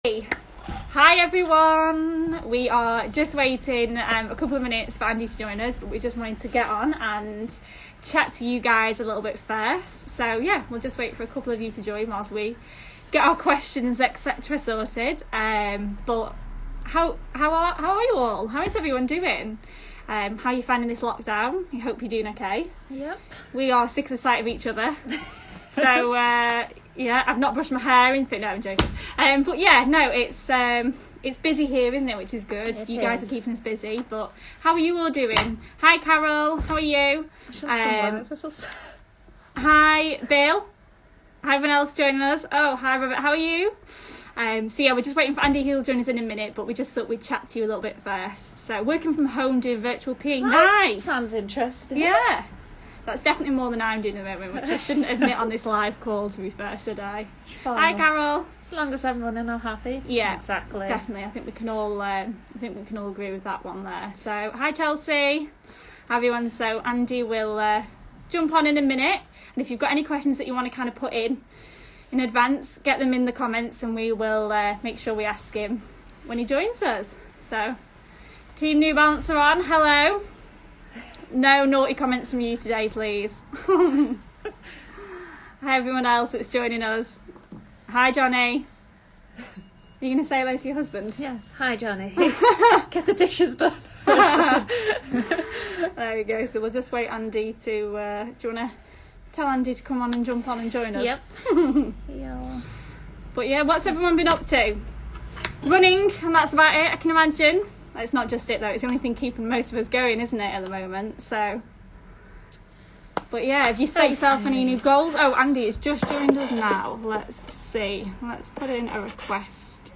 Hi everyone, we are just waiting a couple of minutes for Andy to join us, but we just wanted to get on and chat to you guys a little bit first. So yeah, we'll just wait for a couple of you to join whilst we get our questions etc sorted. But how are you all? How is everyone doing? How are you finding this lockdown? I hope you're doing okay. Yep. We are sick of the sight of each other. So yeah, I've not brushed my hair, anything. No, I'm joking. But yeah, no, it's busy here, isn't it? Which is good. You guys are keeping us busy. But how are you all doing? Hi, Carol. How are you? Hi, Bill. Hi, everyone else joining us. Oh, hi, Robert. How are you? So yeah, we're just waiting for Andy. He'll join us in a minute, but we just thought we'd chat to you a little bit first. So working from home, doing virtual PE. Nice. Sounds interesting. Yeah. That's definitely more than I'm doing at the moment, which I shouldn't admit on this live call, to be fair, should I? Hi, Carol. As long as I'm running, I'm happy. Yeah, exactly. Definitely. I think we can all agree with that one there. So, hi, Chelsea. Hi, everyone. So, Andy will jump on in a minute, and if you've got any questions that you want to kind of put in advance, get them in the comments, and we will make sure we ask him when he joins us. So, Team New Balance are on. Hello. No naughty comments from you today, please. Hi, everyone else that's joining us. Hi, Johnny. Are you going to say hello to your husband? Yes. Hi, Johnny. Get the dishes done. There we go. So we'll just wait Andy to... do you want to tell Andy to come on and jump on and join us? Yep. Yeah. But yeah, what's everyone been up to? Running, and that's about it, I can imagine. It's not just it though, it's the only thing keeping most of us going, isn't it, at the moment? So, but yeah, have you set yourself any new goals? Oh, Andy has just joined us now. Let's see. Let's put in a request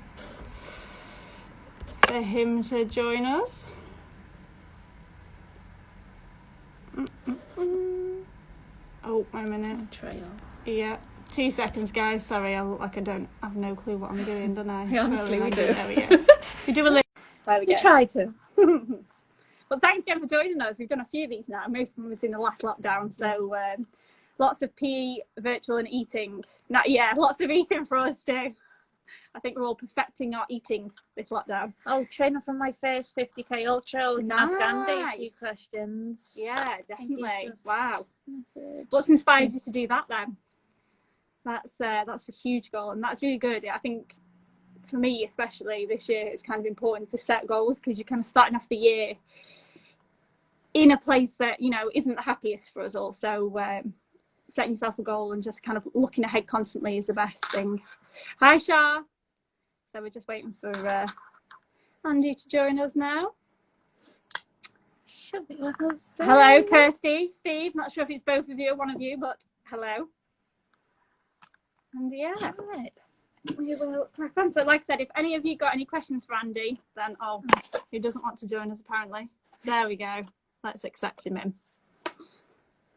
for him to join us. Oh, wait a minute. Trail. Yeah. 2 seconds, guys. Sorry, I look like I have no clue what I'm doing, don't I? Honestly, we do. There we go. We do a little. There we go. You try to. Well, thanks again for joining us. We've done a few of these now. Most of them was in the last lockdown, so lots of PE, virtual, and eating. Lots of eating for us too. I think we're all perfecting our eating this lockdown. Oh, training for my first 50k ultra. We can ask Andy a few Nice. questions. Yeah, definitely. Just Wow. message. What's inspired you to do that then? That's a huge goal, and that's really good. I think for me, especially this year, it's kind of important to set goals because you're kind of starting off the year in a place that, you know, isn't the happiest for us all. So setting yourself a goal and just kind of looking ahead constantly is the best thing. Hi, Shah. So we're just waiting for Andy to join us now. She'll be with us soon. Hello, Kirsty, Steve. Not sure if it's both of you or one of you, but hello. And yeah. Right. We will crack on. So like I said, if any of you got any questions for Andy, then he doesn't want to join us apparently. There we go. Let's accept him in.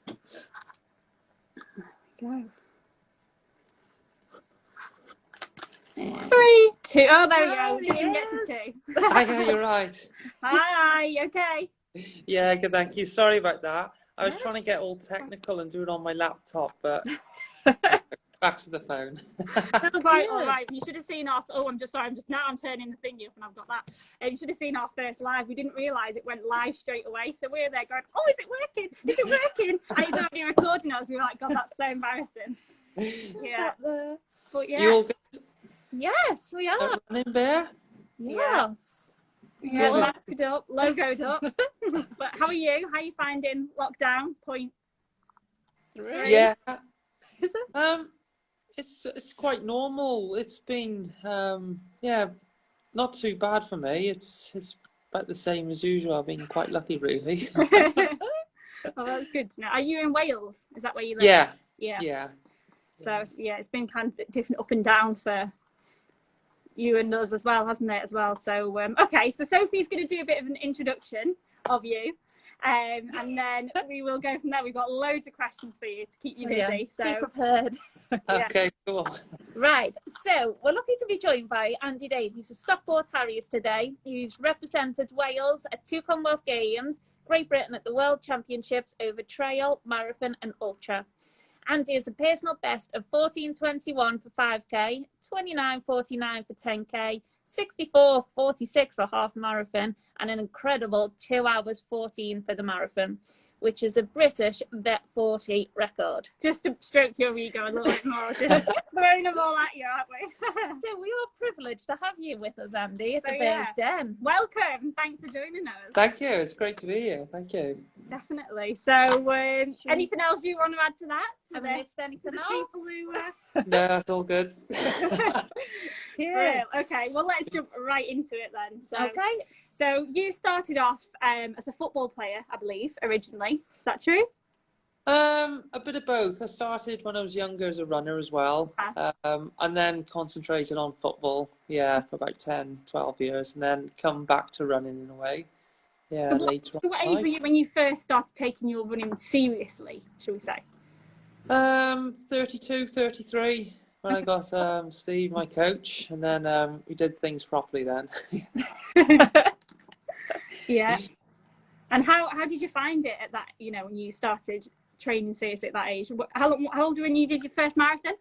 There we go. Yeah. 3, 2. Oh, there we go. We didn't get to 2. Hi, you're right. Hi, you okay? Yeah, good, thank you. Sorry about that. I was trying to get all technical and do it on my laptop, but back to the phone. Quite all right. You should have seen our. Oh, I'm turning the thing up, and I've got that. And you should have seen our first live. We didn't realise it went live straight away, so we were there going, "Oh, is it working? Is it working?" And it's already recording us. We were like, "God, that's so embarrassing." Yeah, but yeah. You all good? Yes, we are. Running bear? Yes. Yeah, masked up, logoed up. But how are you? How are you finding lockdown? Point 3. Yeah. Is it? It's quite normal. It's been not too bad for me. It's about the same as usual. I've been quite lucky, really. Oh, that's good to know. Are you in Wales? Is that where you live? Yeah. So yeah, it's been kind of different up and down for you and us as well, hasn't it? As well. So okay, so Sophie's going to do a bit of an introduction of you, and then we will go from there. We've got loads of questions for you to keep you busy. Yeah, so be prepared. Okay, cool. Right, so we're lucky to be joined by Andy Davies of Stockport Harriers today. He's represented Wales at 2 Commonwealth Games, Great Britain at the World Championships over trail, marathon and ultra. Andy has a personal best of 14:21 for 5k, 29:49 for 10k, 64:46 for half marathon, and an incredible 2 hours 14 for the marathon, which is a British Vet 40 record. Just to stroke your ego a little bit more, just throwing them all at you, aren't we? So we are privileged to have you with us, Andy, at the yeah. Bears Den. Welcome. Thanks for joining us. Thank you. It's great to be here. Thank you. Definitely. So, anything else you want to add to that? Have I missed anything else? People who, No, that's all good. yeah. Okay. Well, let's jump right into it then. So you started off as a football player, I believe, originally. Is that true? A bit of both. I started when I was younger as a runner as well, and then concentrated on football, for about 10, 12 years, and then come back to running in a way, later on. What age were you when you first started taking your running seriously, shall we say? 32, 33, when I got Steve, my coach, and then we did things properly then. Yeah. And how did you find it at that, when you started training seriously at that age? How old were you when you did your first marathon?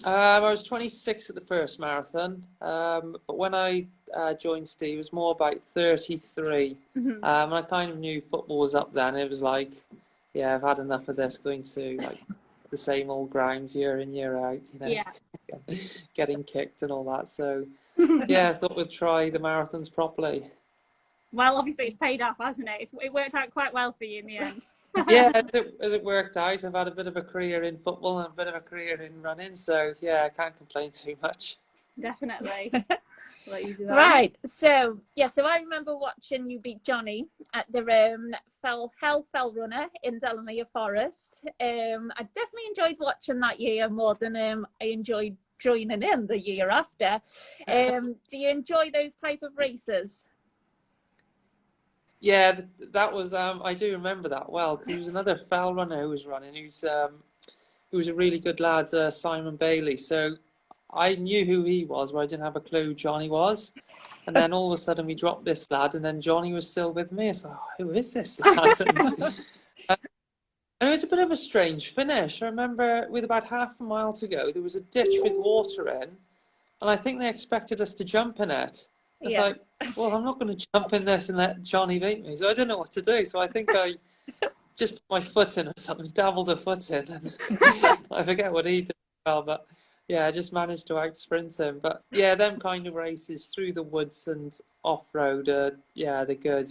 I was 26 at the first marathon, but when I joined Steve, it was more about 33. And I kind of knew football was up then. It was like, I've had enough of this, going to like the same old grounds year in, year out, getting kicked and all that. So, I thought we'd try the marathons properly. Well, obviously it's paid off, hasn't it? It worked out quite well for you in the end. As it worked out, I've had a bit of a career in football and a bit of a career in running, so I can't complain too much. Definitely. Let you do that. Right, so I remember watching you beat Johnny at the Fell Runner in Delamere Forest. I definitely enjoyed watching that year more than I enjoyed joining in the year after. Do you enjoy those type of races? Yeah, that was, I do remember that well, because there was another fell runner who was running, who was a really good lad, Simon Bailey. So I knew who he was, but I didn't have a clue who Johnny was. And then all of a sudden we dropped this lad, and then Johnny was still with me. I was like, who is this lad? And it was a bit of a strange finish. I remember with about half a mile to go, there was a ditch with water in, and I think they expected us to jump in it. It's like, well, I'm not going to jump in this and let Johnny beat me. So I don't know what to do. So I think I just put my foot in or something, dabbled a foot in. And I forget what he did well, but I just managed to out-sprint him. But them kind of races through the woods and off-road, they're good.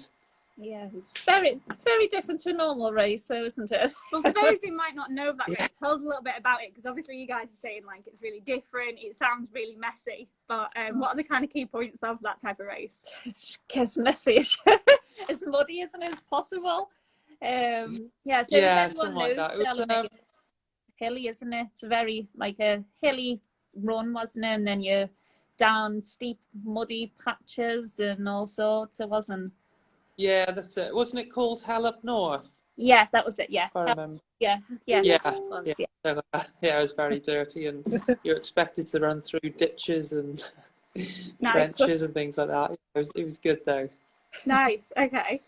Yeah, it's very, very different to a normal race, though, isn't it? Well, for those who might not know that race, tell us a little bit about it, because obviously you guys are saying like it's really different, it sounds really messy, but what are the kind of key points of that type of race? It's messy. It's muddy, isn't it? It's possible. So something like that. Hilly, isn't it? It's very like a hilly run, wasn't it? And then you're down steep, muddy patches and all sorts. It wasn't. Yeah, that's it. Wasn't it called Hell Up North? Yeah, that was it. Yeah, I remember. Yeah. So, it was very dirty, and you're expected to run through ditches and trenches and things like that. It was good though. Nice. Okay.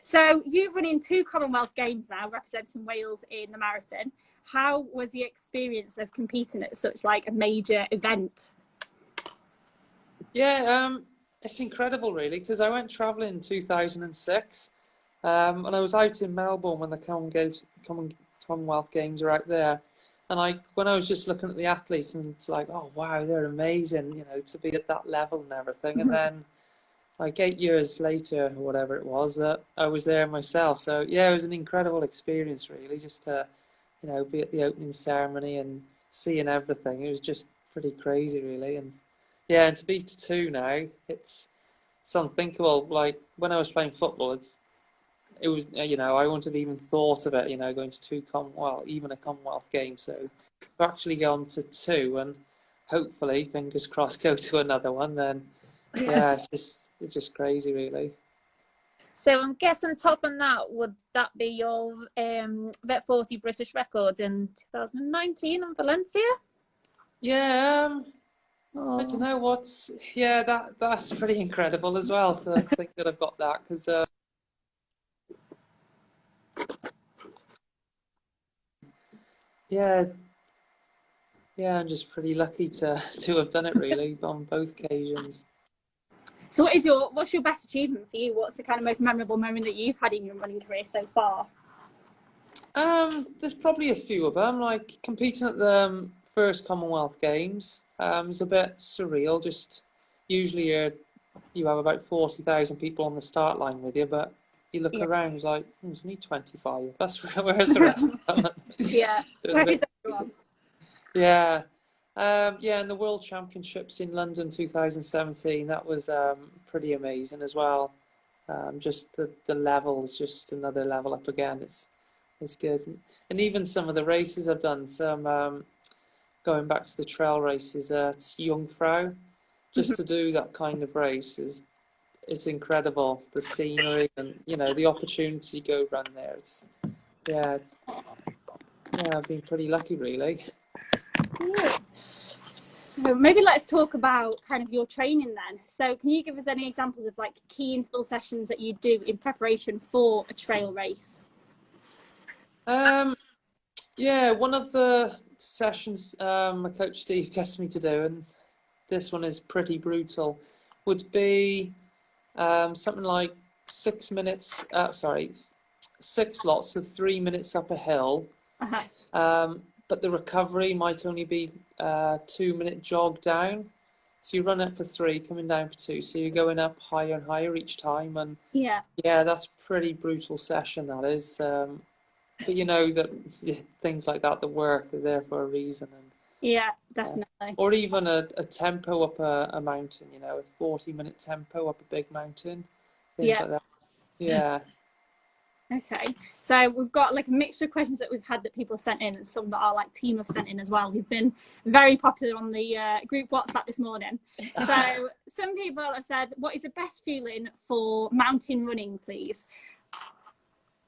So you've run in 2 Commonwealth Games now, representing Wales in the marathon. How was the experience of competing at such like a major event? It's incredible, really, because I went travelling in 2006, and I was out in Melbourne when the Commonwealth Games were out there, and when I was just looking at the athletes, and it's like, oh wow, they're amazing, to be at that level and everything, and then like 8 years later, or whatever it was, that I was there myself. So it was an incredible experience, really, just to be at the opening ceremony and seeing everything. It was just pretty crazy, really, and to be to 2 now, it's unthinkable. Like when I was playing football, it was I wouldn't have even thought of it, going to 2 even a Commonwealth game. So to actually go on to 2 and hopefully, fingers crossed, go to another one, then it's just crazy, really. So I'm guessing top on that, would that be your Vet 40 British record in 2019 in Valencia? I don't know what's. That's pretty incredible as well to think that I've got that, because yeah, yeah, I'm just pretty lucky to to have done it really on both occasions. So what's your best achievement for you? What's the kind of most memorable moment that you've had in your running career so far? There's probably a few of them. Like competing at the first Commonwealth Games, is a bit surreal. Just usually you have about 40,000 people on the start line with you, but you look Yeah. around, it's like, there's only 25 of us. Where's the rest of them? Yeah. It was a Where is bit everyone? crazy. Yeah. Yeah, and the World Championships in London 2017, that was pretty amazing as well. Just the level is just another level up again. It's good, and even some of the races I've done. Some going back to the trail races at Jungfrau, just to do that kind of race is it's incredible. The scenery and the opportunity to go run there. Yeah, yeah, I've been pretty lucky really. Yeah. So maybe let's talk about kind of your training then. So can you give us any examples of like key interval sessions that you do in preparation for a trail race? Um, yeah, one of the sessions my coach Steve gets me to do, and this one is pretty brutal, would be something like 6 minutes. Sorry, 6 lots of 3 minutes up a hill. But the recovery might only be a 2 minute jog down. So you run up for three, coming down for two. So you're going up higher and higher each time. And Yeah. yeah, that's pretty brutal session, that is. But you know that things like that work, they're there for a reason. And Yeah, definitely. or even a tempo up a mountain, a 40-minute tempo up a big mountain, things Yeah. like that. Yeah. Okay. So we've got like a mixture of questions that we've had that people have sent in and some that our like team have sent in as well. We've been very popular on the group WhatsApp this morning. So some people have said, what is the best fueling for mountain running, please?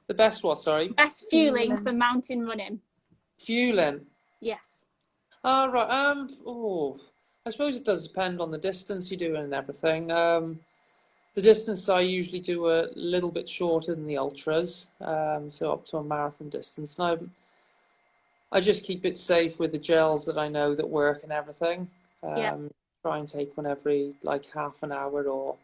The best what, sorry? Best fueling for mountain running. Fueling. Yes. Oh, right. I suppose it does depend on the distance you're doing and everything. The distance I usually do a little bit shorter than the ultras, so up to a marathon distance. And I just keep it safe with the gels that I know that work and everything. Yeah. Try and take one every like half an hour, or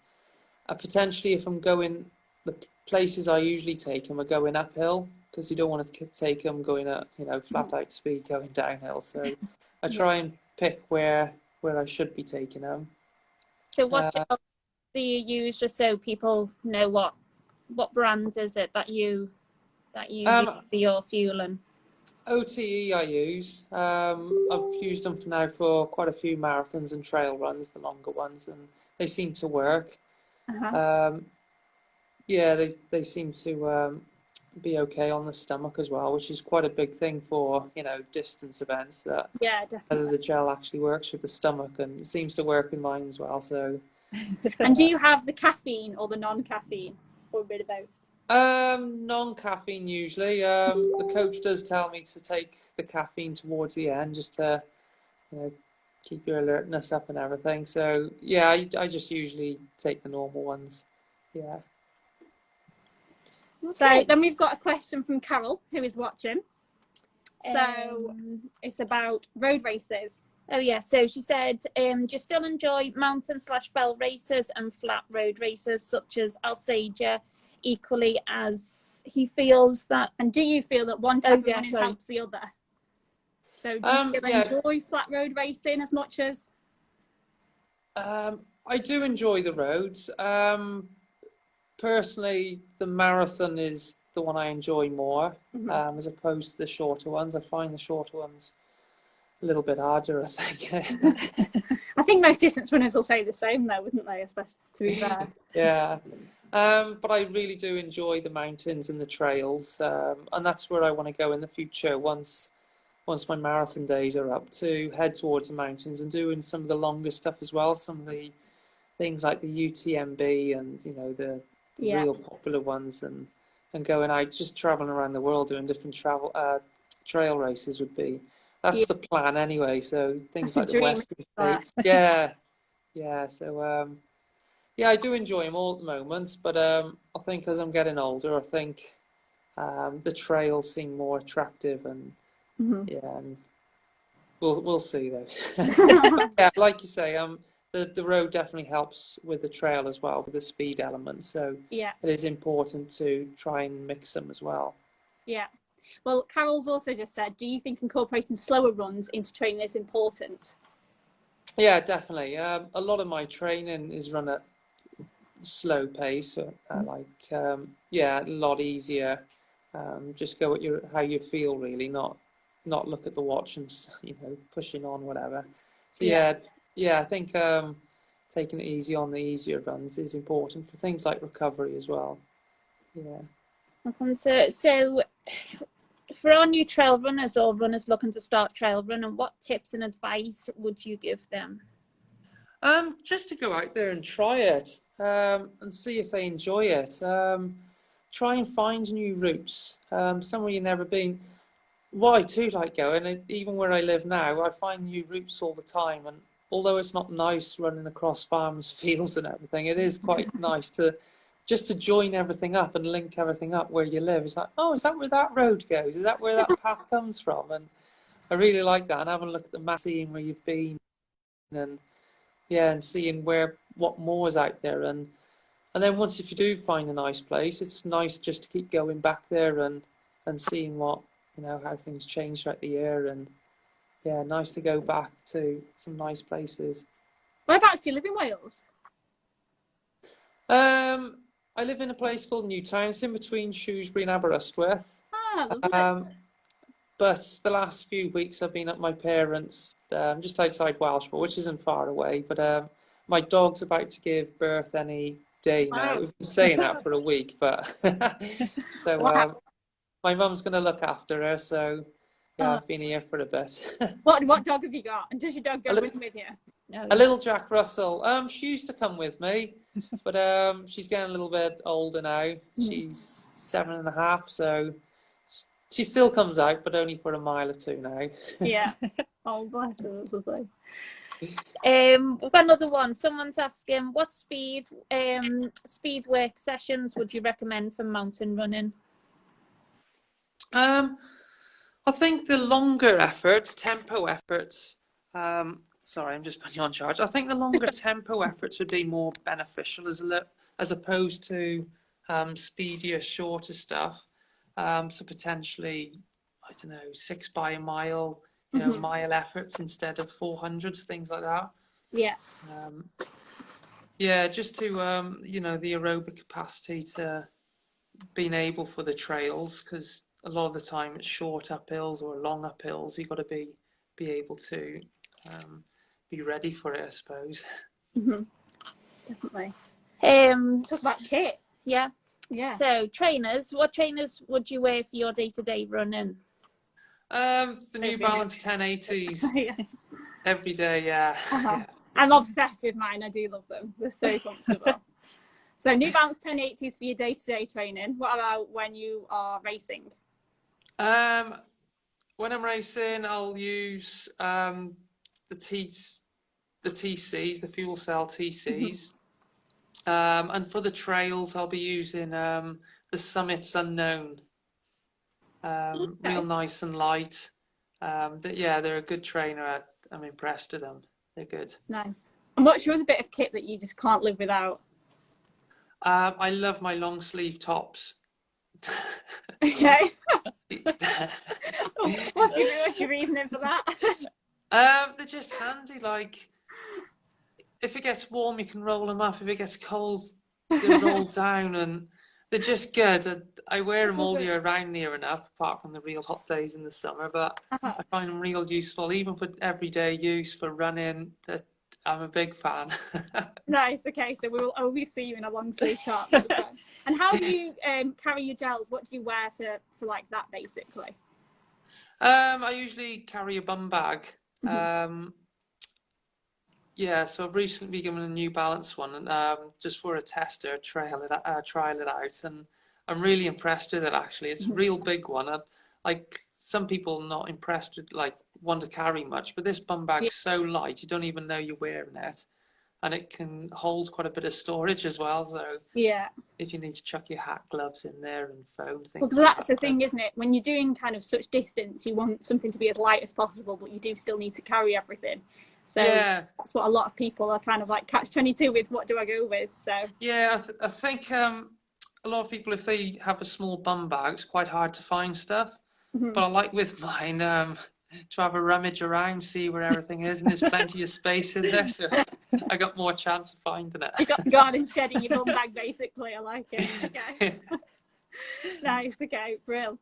potentially if I'm going, the places I usually take them are going uphill, because you don't want to take them going at flat out speed going downhill. So I try and pick where I should be taking them. So what gel do you use, just so people know what brand is it that you use for your fueling? OTE I use. I've used them for now for quite a few marathons and trail runs, the longer ones, and they seem to work. Yeah, they seem to be okay on the stomach as well, which is quite a big thing for distance events. That Yeah, whether definitely. the gel actually works with the stomach, and it seems to work in mine as well. So, And do you have the caffeine or the non-caffeine, or a bit of both? non-caffeine usually. The coach does tell me to take the caffeine towards the end, just to keep your alertness up and everything. So yeah, I just usually take the normal ones. Yeah. So then we've got a question from Carol, who is watching. So it's about road races. Oh yeah, so she said, do you still enjoy mountain/fell races and flat road races such as Alsager equally as he feels that? And do you feel that one type of running helps the other? So do you still enjoy flat road racing as much as? I do enjoy the roads. Personally, the marathon is the one I enjoy more, as opposed to the shorter ones. I find the shorter ones a little bit harder, I think. I think most distance runners will say the same though, wouldn't they? Especially, to be fair. Yeah. But I really do enjoy the mountains and the trails, and that's where I want to go in the future once my marathon days are up, to head towards the mountains and doing some of the longer stuff as well, some of the things like the UTMB and the real popular ones, and going out, just traveling around the world doing different trail races would be, that's the plan anyway. So things like the Western States. Yeah. So yeah, I do enjoy them all at the moment, but I think as I'm getting older, I think the trails seem more attractive, and Yeah, and we'll see though. Yeah, like you say, the road definitely helps with the trail as well, with the speed element. So Yeah, it is important to try and mix them as well. yeah. Well, Carol's also just said, do you think incorporating slower runs into training is important? Yeah, definitely. A lot of my training is run at slow pace, yeah, a lot easier. Just go at how you feel really, not look at the watch and pushing on whatever. So yeah, I think taking it easy on the easier runs is important for things like recovery as well. Yeah. So for our new trail runners or runners looking to start trail running, what tips and advice would you give them? Just to go out there and try it, and see if they enjoy it. Try and find new routes, somewhere you've never been. What I too like going, and even where I live now, I find new routes all the time. And although it's not nice running across farmers' fields and everything, it is quite nice to just to join everything up and link everything up where you live. It's like, oh, is that where that road goes? Is that where that path comes from? And I really like that. And having a look at the map, seeing where you've been, and yeah, and seeing what more is out there. And then once if you do find a nice place, it's nice just to keep going back there and seeing how things change throughout the year. And yeah, nice to go back to some nice places. Whereabouts do you live in Wales? I live in a place called Newtown. It's in between Shrewsbury and Aberystwyth. Ah, lovely. But the last few weeks I've been at my parents' just outside Welshpool, which isn't far away. But my dog's about to give birth any day now. Wow. We've been saying that for a week, but so Wow. my mum's going to look after her. So yeah, Oh. I've been here for a bit. What dog have you got? And does your dog go with you? A little Jack Russell. She used to come with me, but she's getting a little bit older now. She's 7.5, so she still comes out, but only for a mile or two now. Yeah. Oh, bless her. That's lovely. We've got another one. Someone's asking, what speed work sessions would you recommend for mountain running? I think the longer efforts, tempo efforts. Sorry, I'm just putting you on charge. I think the longer tempo efforts would be more beneficial as opposed to speedier, shorter stuff. So potentially, I don't know, 6 by a mile, mile efforts instead of 400s, things like that. Yeah. Yeah, just to the aerobic capacity to being able for the trails, because a lot of the time it's short uphills or long uphills. You've got to be able to be ready for it, I suppose. Definitely. Talk about kit. Yeah. Yeah. So trainers, what trainers would you wear for your day-to-day running? The New Balance 1080s every day. Yeah. Yeah. I'm obsessed with mine. I do love them. They're so comfortable. So New Balance 1080s for your day-to-day training. What about when you are racing? When I'm racing, I'll use the TCs, the fuel cell TCs. And for the trails, I'll be using the Summits Unknown. Real nice and light. They're a good trainer. I'm impressed with them. They're good. Nice. And what's your other bit of kit that you just can't live without? I love my long sleeve tops. Okay. What's your reasoning for that? They're just handy. Like, if it gets warm, you can roll them up. If it gets cold, they roll down, and they're just good. I wear them all year round near enough, apart from the real hot days in the summer. But I find them real useful, even for everyday use, for running. I'm a big fan. Nice. Okay, so we'll always see you in a long sleeve top. And how do you carry your gels? What do you wear for like that, basically? I usually carry a bum bag. Yeah, so I've recently given a New Balance one, just for a tester, trial it out, and I'm really impressed with it. Actually, it's a real big one. Like, some people not impressed with, like, want to carry much, but this bum bag's so light you don't even know you're wearing it. and it can hold quite a bit of storage as well. So Yeah. if you need to chuck your hat, gloves in there and phone, things Well, like that's that. the thing, isn't it? When you're doing kind of such distance, you want something to be as light as possible, but you do still need to carry everything. So Yeah, that's what a lot of people are kind of like catch-22 with. What do I go with? So yeah. I think a lot of people, if they have a small bum bag, it's quite hard to find stuff. But I like with mine to have a rummage around, see where everything is, and there's plenty of space in there, so I got more chance of finding it. you got the garden shed in your bum bag, basically. I like it. Okay. Nice. Okay, brill.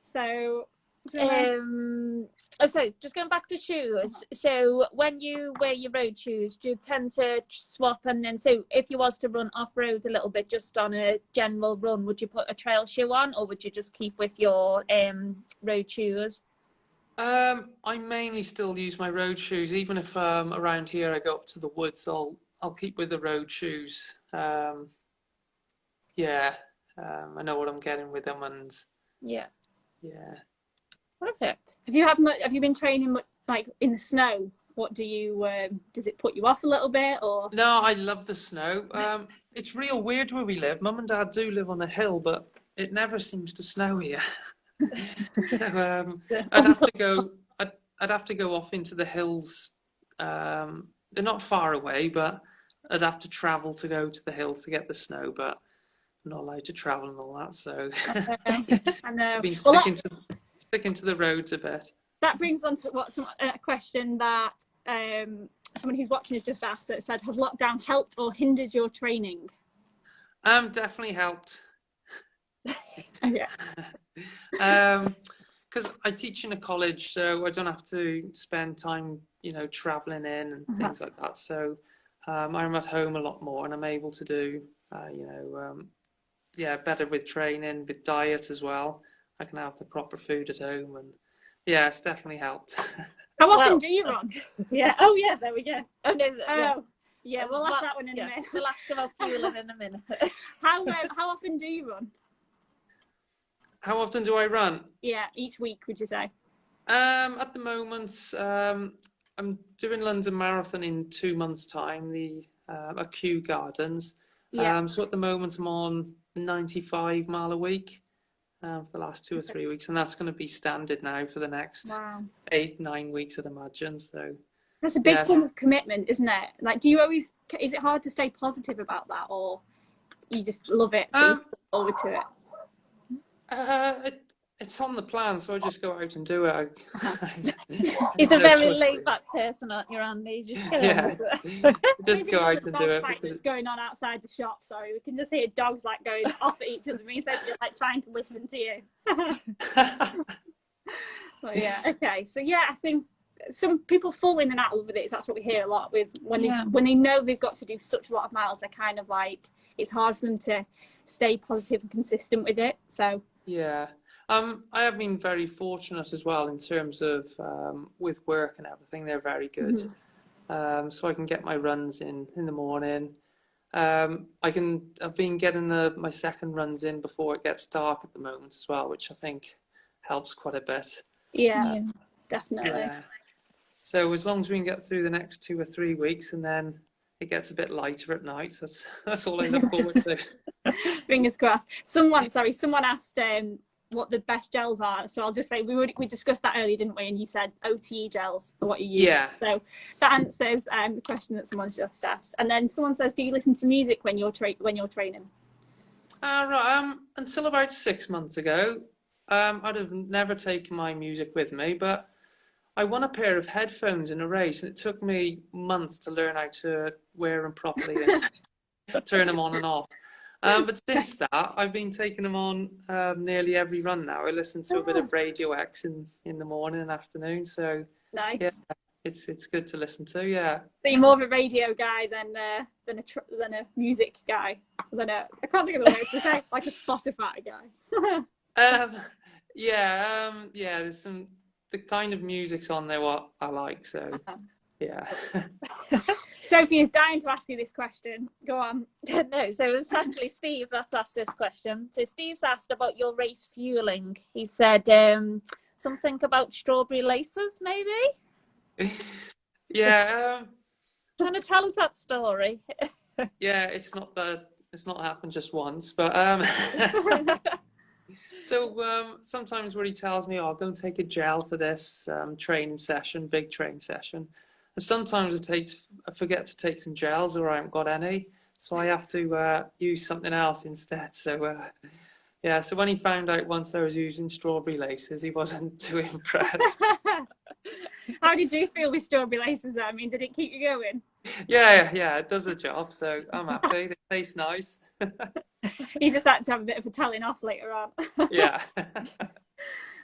So, so just going back to shoes. So when you wear your road shoes, do you tend to swap? And then, so if you was to run off road a little bit, just on a general run, would you put a trail shoe on, or would you just keep with your road shoes? I mainly still use my road shoes, even if around here I go up to the woods. I'll keep with the road shoes. Yeah, I know what I'm getting with them, and Yeah, yeah. perfect. have you been training like in the snow? What do you? Does it put you off a little bit, or? No, I love the snow. It's real weird where we live. Mum and Dad do live on a hill, but it never seems to snow here. So, I'd have to go. I'd have to go off into the hills. They're not far away, but I'd have to travel to go to the hills to get the snow. But I'm not allowed to travel and all that, so I know. I've been Well, sticking to the roads a bit. that brings on to a question that someone who's watching has just asked. That said, has lockdown helped or hindered your training? Definitely helped. Okay. Because I teach in a college, so I don't have to spend time, traveling in and things like that. So I'm at home a lot more, and I'm able to do, better with training, with diet as well. I can have the proper food at home, and yeah, it's definitely helped. How often do you run? Yeah. Oh, yeah. There we go. Oh no. Oh, yeah. We'll ask that one in a minute. We'll ask about fueling in a minute. How often do you run? How often do I run? Yeah, each week, would you say? At the moment, I'm doing London Marathon in 2 months' time, at Kew Gardens. Yeah. So at the moment, I'm on 95 mile a week for the last 2 or 3 weeks, and that's going to be standard now for the next 8-9 weeks, I'd imagine. So that's a big form of commitment, isn't it? Like, is it hard to stay positive about that, or you just love it, so you look forward to it? It's on the plan, so I just go out and do it. He's a very laid-back person, aren't you, Andy? Just just go out and do it. Because it's going on outside the shop. Sorry, we can just hear dogs like going off at each other. Me said they're like trying to listen to you. But yeah, okay. So yeah, I think some people fall in and out with it. That's what we hear a lot with when they know they've got to do such a lot of miles. They're kind of like, it's hard for them to stay positive and consistent with it. So yeah. I have been very fortunate as well in terms of with work and everything. They're very good, so I can get my runs in the morning. I've been getting my second runs in before it gets dark at the moment as well, which I think helps quite a bit. Yeah, definitely. Yeah. So as long as we can get through the next 2 or 3 weeks, and then it gets a bit lighter at night, so that's all I look forward to. Fingers crossed. Someone asked what the best gels are, so I'll just say we discussed that earlier, didn't we? And you said OTE gels are what you use. Yeah. So that answers the question that someone's just asked. And then someone says, do you listen to music when you're training? Right. Until about 6 months ago, I'd have never taken my music with me, but I won a pair of headphones in a race, and it took me months to learn how to wear them properly and turn them on and off. But since that, I've been taking them on nearly every run now. I listen to a bit of Radio X in the morning and afternoon. So nice. Yeah, it's good to listen to. Yeah. So you're more of a radio guy than a music guy. I can't think of the word to say, like a Spotify guy. Yeah. There's the kind of music's on there what I like. So yeah. Sophie is dying to ask you this question. Go on. No, so it's actually Steve that's asked this question. So Steve's asked about your race fueling. He said something about strawberry laces, maybe? Yeah. Want to tell us that story? Yeah, it's not happened just once, but so sometimes where he tells me, "Oh, I'll go and take a gel for this training session, big training session," and sometimes I forget to take some gels or I haven't got any, so I have to use something else instead. So yeah, so when he found out once I was using strawberry laces, he wasn't too impressed. How did you feel with strawberry laces? I mean, did it keep you going? Yeah, it does the job, so I'm happy. They taste nice. You just had to have a bit of a telling off later on. Yeah.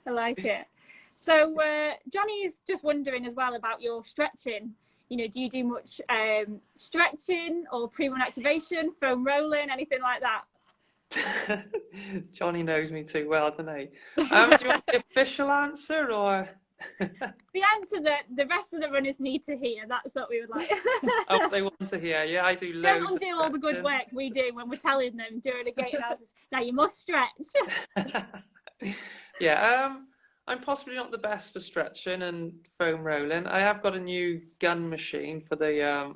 I like it. So Johnny is just wondering as well about your stretching. You know, do you do much stretching or pre-run activation, foam rolling, anything like that? Johnny knows me too well, doesn't he? Do you want the official answer or? The answer that the rest of the runners need to hear, that's what we would like. Oh, they want to hear. Yeah, I do loads. Don't undo all the good work we do when we're telling them during a gait analysis. Now you must stretch. Yeah, I'm possibly not the best for stretching and foam rolling. I have got a new gun machine for the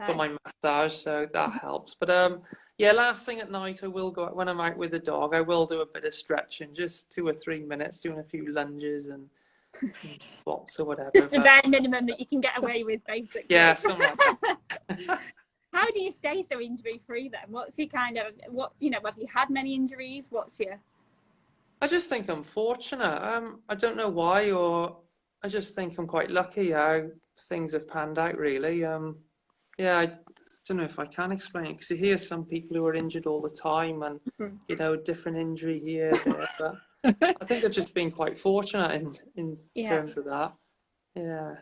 for my massage, so that helps. But yeah, last thing at night I will go when I'm out with the dog. I will do a bit of stretching, just 2 or 3 minutes, doing a few lunges and squats or whatever. Just the bare minimum that you can get away with, basically. Yeah, something like that. How do you stay so injury free then? What's your kind of have you had many injuries? What's your? I just think I'm fortunate. I don't know why, or I just think I'm quite lucky how things have panned out, really. Yeah, I don't know if I can explain it, because you hear some people who are injured all the time and, different injury here, there, but I think I've just been quite fortunate in terms of that. Yeah.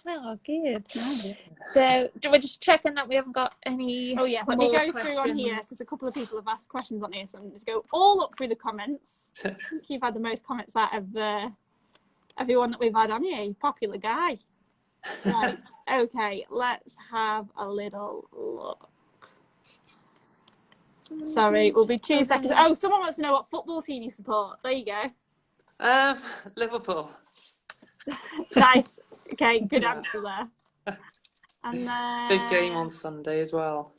Oh, good. Nice. So, we're just checking that we haven't got any. Oh yeah, let me go through on here because a couple of people have asked questions on here, so I'm going to go all up through the comments. I think you've had the most comments out of everyone that we've had on here. Popular guy. Right. Okay, let's have a little look. Sorry, we'll be 2 seconds. Oh, someone wants to know what football team you support. There you go. Liverpool. Nice. Okay, good answer there. And big game on Sunday as well.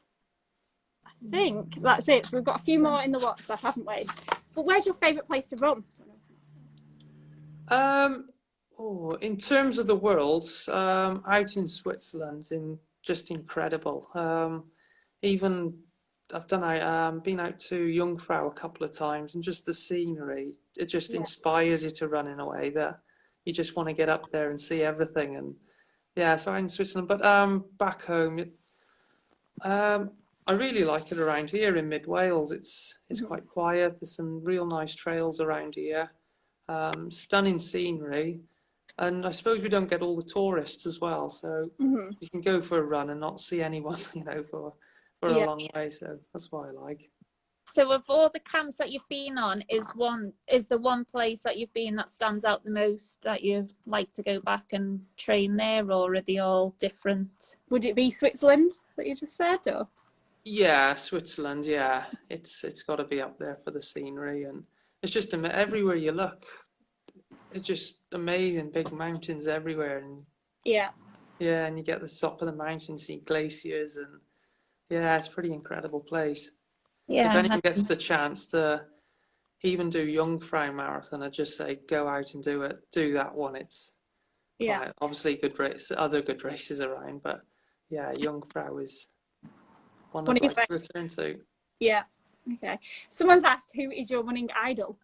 I think that's it. So we've got a few more in the WhatsApp, haven't we? But where's your favourite place to run? In terms of the world, out in Switzerland, just incredible. Even I've been out to Jungfrau a couple of times, and just the scenery, it just inspires you to run in a way that you just want to get up there and see everything. And yeah, so I'm in Switzerland, but back home, I really like it around here in mid Wales. It's quite quiet. There's some real nice trails around here, stunning scenery, and I suppose we don't get all the tourists as well. So you can go for a run and not see anyone, for a long way. So that's what I like. So of all the camps that you've been on, is the one place that you've been that stands out the most that you'd like to go back and train there, or are they all different? Would it be Switzerland that you just said, or? Yeah, Switzerland. Yeah, it's got to be up there for the scenery, and it's just everywhere you look, it's just amazing. Big mountains everywhere, and and you get the top of the mountain, see glaciers, and it's a pretty incredible place. Yeah, if anyone gets the chance to even do Jungfrau Marathon, I'd just say go out and do that one. It's obviously other good races around, but Jungfrau is one I'd like to return to. Yeah. Okay. Someone's asked, who is your running idol?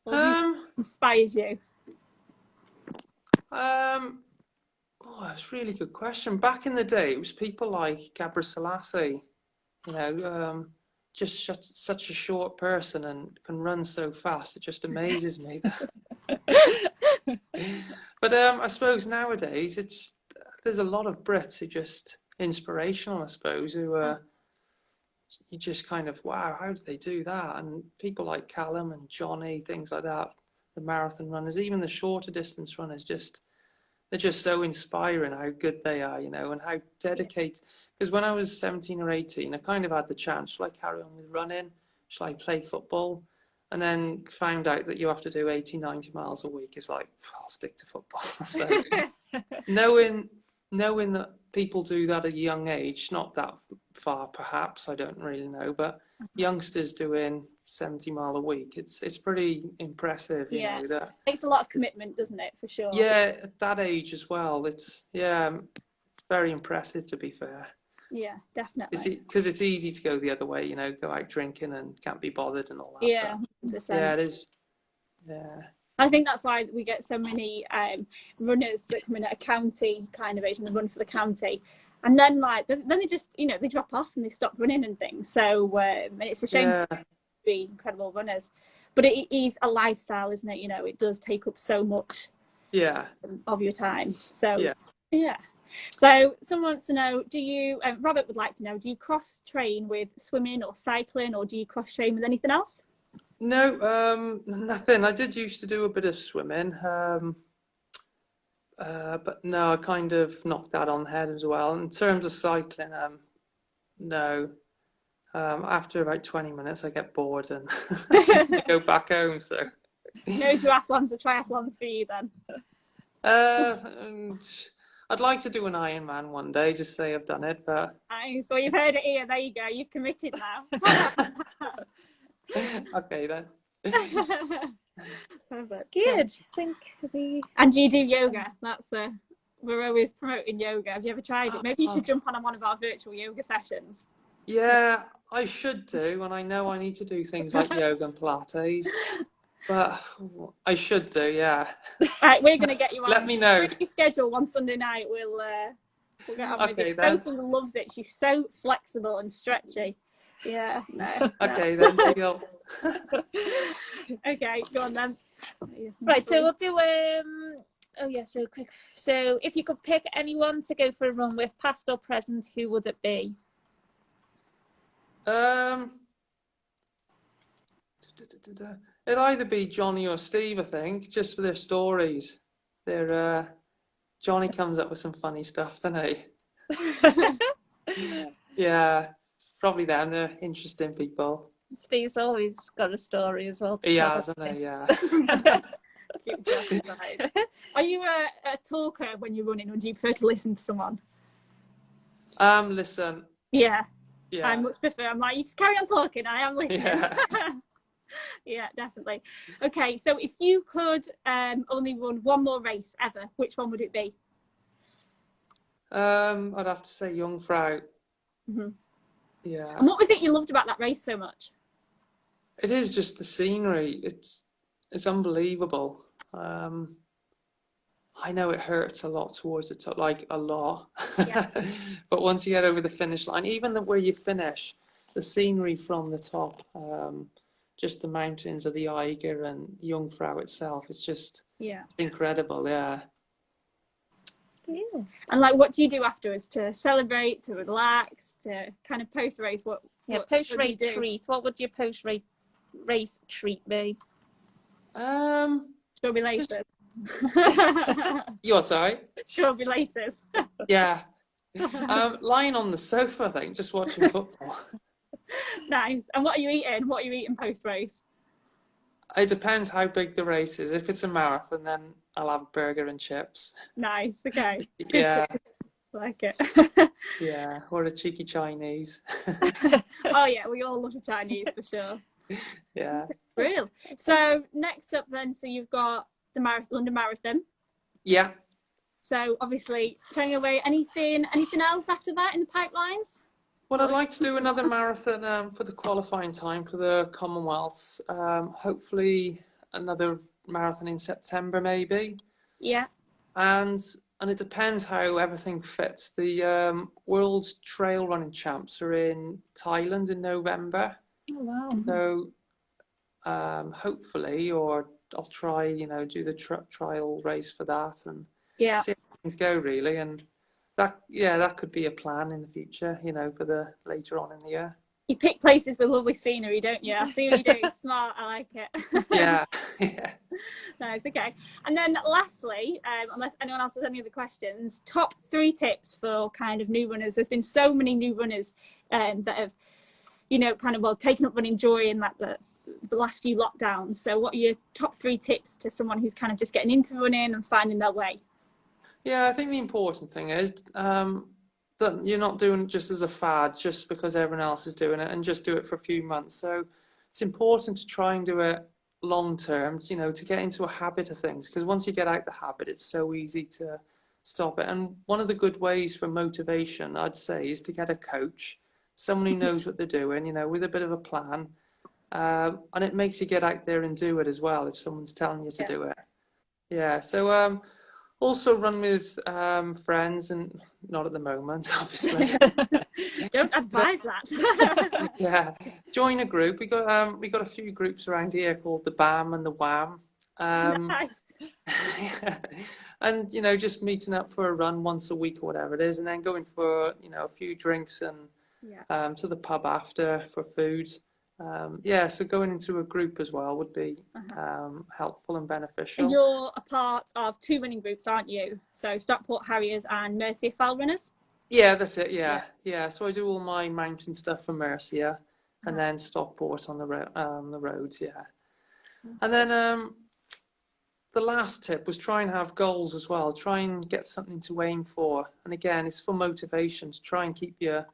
Or who inspires you? That's a really good question. Back in the day, it was people like Gabriel Selassie. Just such a short person and can run so fast. It just amazes me. But I suppose nowadays there's a lot of Brits who are just inspirational, I suppose, who you just kind of, wow, how do they do that? And people like Callum and Johnny, things like that, the marathon runners, even the shorter distance runners, they're just so inspiring how good they are, and how dedicated. Because when I was 17 or 18, I kind of had the chance, shall I carry on with running? Shall I play football? And then found out that you have to do 80, 90 miles a week. It's like, I'll stick to football. So, knowing that people do that at a young age, not that far perhaps, I don't really know, but youngsters doing 70 mile a week, it's pretty impressive, you know, that takes a lot of commitment, doesn't it, for sure? yeah, at that age as well. It's very impressive, to be fair. Yeah, definitely. Because it's easy to go the other way, you know, go out drinking and can't be bothered and all that. Yeah, but 100%. yeah, it is. Yeah. I think that's why we get so many runners that come in at a county kind of age and they run for the county. And then they just, you know, they drop off and they stop running and things. So it's a shame to be incredible runners. But it is a lifestyle, isn't it? You know, it does take up so much of your time. So, yeah. So someone wants to know, do you, Robert would like to know, do you cross train with swimming or cycling, or do you cross train with anything else? No, nothing. I did used to do a bit of swimming, but no, I kind of knocked that on the head as well. In terms of cycling, no. After about 20 minutes, I get bored and go back home. So no duathlons or triathlons for you then? I'd like to do an Ironman one day, just say I've done it, but... So you've heard it here, there you go, you've committed now. Okay then. Perfect. Good. I think And do you do yoga? That's we're always promoting yoga. Have you ever tried it? Maybe you should jump on one of our virtual yoga sessions. Yeah, I should do, and I know I need to do things like yoga and Pilates, but I should do, yeah. Right, we're going to get you on. Let me know. If you schedule one Sunday night, we'll get on with it. Sophie loves it. She's so flexible and stretchy. Yeah, no. Okay, then deal. Okay, go on then. Right, so we'll do so quick. So if you could pick anyone to go for a run with, past or present, who would it be? It'll either be Johnny or Steve, I think, just for their stories. Johnny comes up with some funny stuff, doesn't he? Yeah, probably them. They're interesting people. Steve's always got a story as well. He has, hasn't he? Yeah. Are you a talker when you're running, or do you prefer to listen to someone? Listen. Yeah. Yeah. I much prefer. I'm like, you just carry on talking. I am listening. Yeah. Yeah, definitely. Okay, so if you could only run one more race ever, which one would it be? I'd have to say Jungfrau. Mm-hmm. Yeah. And what was it you loved about that race so much? It is just the scenery. It's unbelievable. I know it hurts a lot towards the top, like a lot. Yeah. But once you get over the finish line, even where you finish, the scenery from the top, just the mountains of the Eiger and Jungfrau itself, it's just incredible. Yeah. Yeah. And like, what do you do afterwards to celebrate, to relax, to kind of post race? Post race treat. What would your post race treat be? Strawberry laces. You're sorry? Strawberry laces. Yeah. Lying on the sofa, I think, just watching football. Nice. And what are you eating? What are you eating post race? It depends how big the race is. If it's a marathon, then I'll have a burger and chips. Nice. Okay. Yeah. Like it. Yeah. Or a cheeky Chinese. Oh yeah, we all love the Chinese for sure. Yeah. Real. So next up then, so you've got the London Marathon. Yeah. So obviously training away. Anything else after that in the pipelines? Well, I'd like to do another marathon for the qualifying time for the Commonwealths. Hopefully another marathon in September, maybe. Yeah. And it depends how everything fits. The World Trail Running Champs are in Thailand in November. Oh wow. So hopefully, or I'll try, do the trial race for that and see how things go really. And that could be a plan in the future, for the later on in the year. You pick places with lovely scenery, don't you? I see what you do. Smart. I like it. Yeah. Nice. Okay. And then lastly, unless anyone else has any other questions, top 3 tips for kind of new runners. There's been so many new runners that have, taken up running during the last few lockdowns. So what are your top 3 tips to someone who's kind of just getting into running and finding their way? Yeah, I think the important thing is that you're not doing it just as a fad, just because everyone else is doing it, and just do it for a few months. So it's important to try and do it long term, you know, to get into a habit of things. Because once you get out the habit, it's so easy to stop it. And one of the good ways for motivation, I'd say, is to get a coach, someone who knows what they're doing, you know, with a bit of a plan. And it makes you get out there and do it as well if someone's telling you to do it. Yeah. So also run with friends, and not at the moment, obviously. Don't advise that. Yeah, join a group. We got a few groups around here called the BAM and the WAM. Nice. And you know, just meeting up for a run once a week or whatever it is, and then going for, you know, a few drinks and Yeah. to the pub after for food. Yeah, so going into a group as well would be helpful and And beneficial. you're a part of two running groups, aren't you? So Stockport Harriers and Mercia Fell Runners. Yeah, that's it. Yeah. So I do all my mountain stuff for Mercia, and then Stockport on the roads. Yeah, and then the last tip was try and have goals as well. Try and get something to aim for. And again, it's for motivation to try and keep you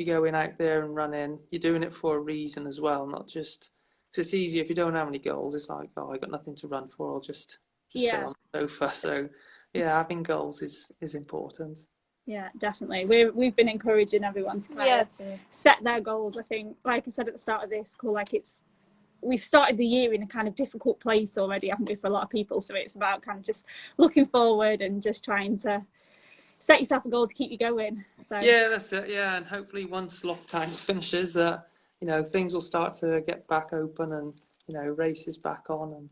going out there and running. You're doing it for a reason as well, not just because it's easy if you don't have any goals. It's like, oh, I got nothing to run for. I'll just stay on the sofa. So yeah, having goals is important. Yeah, definitely. We've been encouraging everyone to kind of set their goals. I think, like I said at the start of this call, like we've started the year in a kind of difficult place already, haven't we, for a lot of people? So it's about kind of just looking forward and just trying to set yourself a goal to keep you going. So yeah, that's it. Yeah, and hopefully once lockdown finishes, you know, things will start to get back open, and you know, races back on and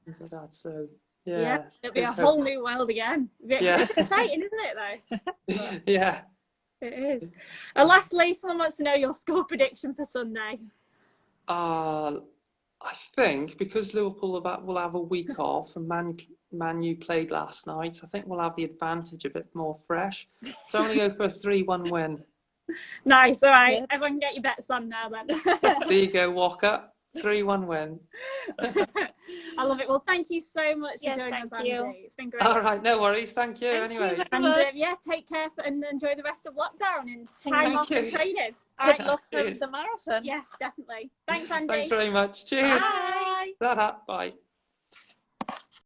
things like that. So yeah, it'll be a whole new world again. It's exciting, isn't it, though? Yeah, it is. And lastly, someone wants to know your score prediction for Sunday. I think because Liverpool will have a week off, and Man U played last night, I think we'll have the advantage a bit more fresh. So I'm going to go for a 3-1 win. Nice. All right. Everyone get your bets on now then. There you go, Walker. 3-1 win. I love it. Well, thank you so much for joining us, Andy. It's been great. All right, no worries. Thank you. Anyway. And take care and enjoy the rest of lockdown and time off for training. Good luck for the marathon. Yes, definitely. Thanks, Andy. Thanks very much. Cheers. Bye. Ta-ta. Bye.